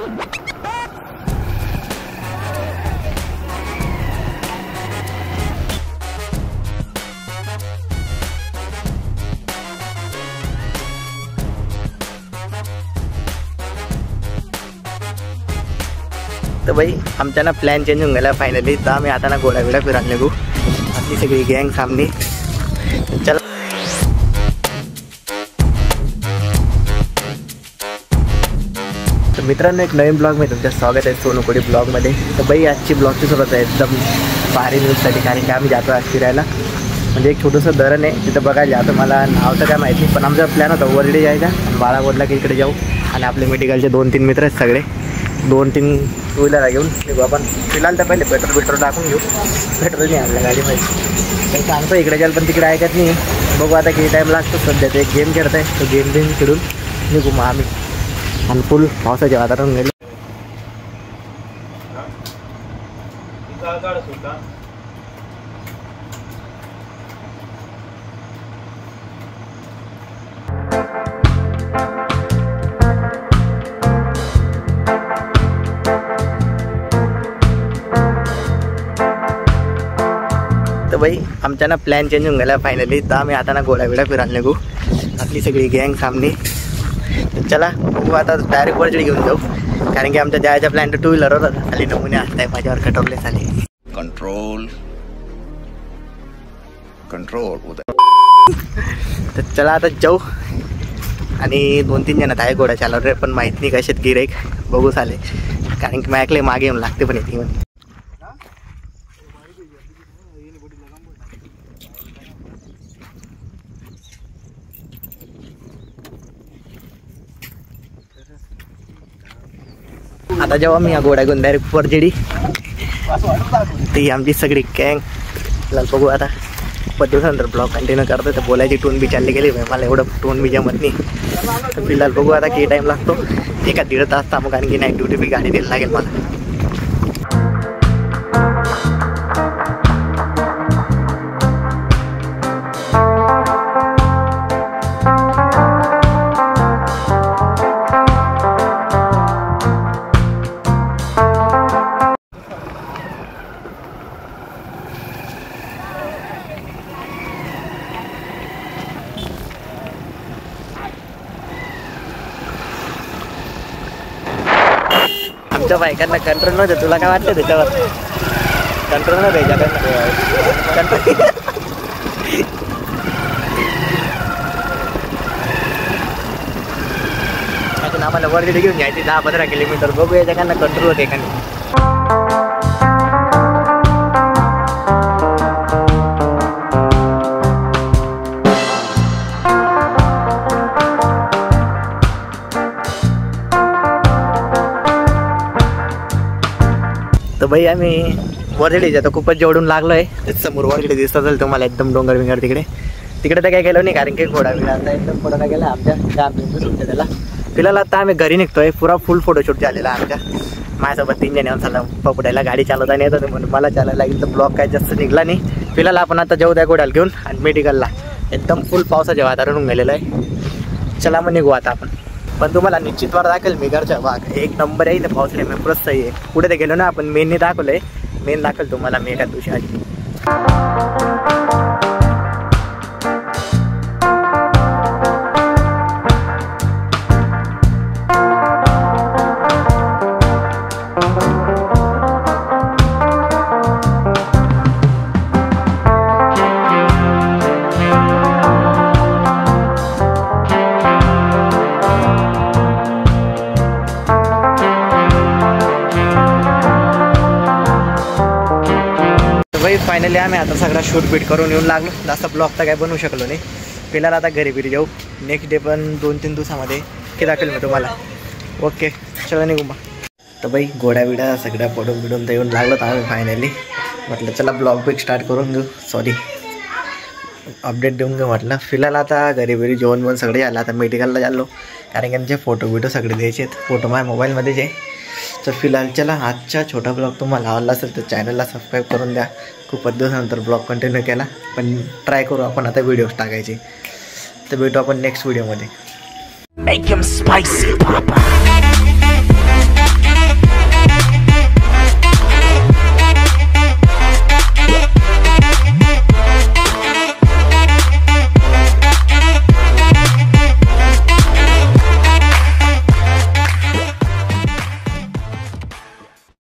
तर भाई आमचा ना प्लॅन चेंज होऊन गेला फायनली। तर आम्ही आता ना घोडा बिडा फिरायला निघू, आपली सगळी गँग सामने। चला तर मित्रांनो, एक नवीन ब्लॉगमध्ये तुमचं स्वागत आहे, सोनू कोडी ब्लॉगमध्ये। तर भाई आजची ब्लॉगची सुरुवात आहे एकदम भारी न्यूजसाठी, कारण की आम्ही जातो आज फिरायला। म्हणजे एक छोटंसं धरण आहे तिथं बघायला जातो। मला नाव तर काय माहिती नाही, पण आमचा प्लॅन होता वरडी जायचा, बाळा बोलला की इकडे जाऊ। आणि आपले मेडिकलचे 2-3 मित्र आहेत सगळे, 2-3 टू व्हीलर घेऊन निघू आपण। फिलहाल तर पहिले पेट्रोल टाकून घेऊ, पेट्रोल नाही आणलं गाडीमध्ये। तर सांगतो इकडे जायला, पण तिकडे ऐकत नाही। बघू आता किती टाईम लागतो। सध्या ते एक गेम खेळत आहे, तो गेम खेळून निघू मग आम्ही। आणि फुल पावसाचे वातावरण गेलं। तर भाई आमचा ना प्लॅन चेंज होऊन गेला फायनली। तर आम्ही आता ना घोडा बिडा फिरायला निघू, आपली सगळी गँग सामने। तर चला बघू आता, डायरेक्ट वरचडी घेऊन जाऊ, कारण की आमचा जायचा प्लॅन तर टू व्हीलर होता। खाली नमुने असताय माझ्यावर कटवले झाले। कंट्रोल तर चला आता जाऊ। आणि 2-3 जण आहे घोडा चालवणार रे, पण माहीत नाही कशात गिराईक बघू चाले, कारण की मी ऐकले मागे येऊन लागते पण येते म्हणे। आता जेव्हा मी या घोडा घेऊन डायरेक्ट वरचडी, ती आमची सगळी गँग। बघू आता दिवसानंतर ब्लॉग कंटिन्यू करतो। तर बोलायची टोन बी चालली गेली, मला एवढं टोन बी जमत नाही। तर फिलहाल बघू आता किती टाईम लागतो, 1-1.5 तास थांबू, कारण की नाईट ड्युटी बी गाडी द्यायला लागेल मला। आमच्या बायकांना कंट्रोल नव्हते, तुला काय वाटतं त्याच्यावर? कंट्रोल नव्हते कंट्रोल। अजून आम्हाला वरती घेऊन घ्यायची 10-15 किलोमीटर, बघू याच्याकडनं कंट्रोल होते का नाही। तर भाई आम्ही वरचढी जातो, खूपच जेवढून लागलो आहे। समोर वरचढी दिसत असेल तुम्हाला, एकदम डोंगर बिंगर तिकडे तर काही गेलो नाही, कारण की घोडा बिडा आता एकदम पुढं गेला आमच्या 4 मिनिटं सुटते त्याला। फिलहाल आता आम्ही घरी निघतोय, पुरा फुल फोटोशूट झालेला आमच्या। माझ्यासोबत 3 जण येऊन चालला पकडायला, गाडी चालवता येत होते म्हणून मला चालायला लागेल, तर ब्लॉग काय जास्त निघला नाही। फिलहाल आपण आता जाऊ त्या घोड्याला घेऊन आणि मेडिकलला, एकदम फुल पावसाचे वातावरण होऊन गेलेलं आहे। चला मग निघू आता आपण। पण तुम्हाला निश्चितवार दाखवेल मी घरच्या भाग, एक नंबर आहे इथं पावसाळ्यात, मी पुरत सही आहे। पुढे ते गेलो ना आपण, मेनने दाखवलंय, मेन दाखवेल तुम्हाला मी एका दिवशी आधी। फायनली आम्ही आता सगळा शूट बीट करून येऊन लागलो, जास्त ब्लॉग तर काय बनवू शकलो नाही। फिलहाल आता घरी जाऊ, नेक्स्ट डे पण 2-3 दिवसामध्ये की दाखवेल मी तुम्हाला। ओके चला निघू मग। तर भाई घोडा बिडा सगळ्या फोटो बिडून तर येऊन लागलो तर आम्ही फायनली, म्हटलं चला ब्लॉग बिग स्टार्ट करून घेऊ, सॉरी अपडेट देऊन घेऊ म्हटलं। फिलहाल आता घरी जेवण सगळे झालं, आता मेडिकलला झालो, कारण की आमचे फोटो बिटो सगळे द्यायचे आहेत, फोटो माझ्या मोबाईलमध्येच आहे। तर फिलहाल चला, आजचा छोटा ब्लॉग तुम्हाला आवडला असेल तर चॅनलला सबस्क्राईब करून द्या। खूपच दिवसानंतर ब्लॉग कंटिन्यू केला, पण ट्राय करू आपण आता व्हिडिओज टाकायचे। तर भेटू आपण नेक्स्ट व्हिडिओमध्ये। Make him spicy, Papa.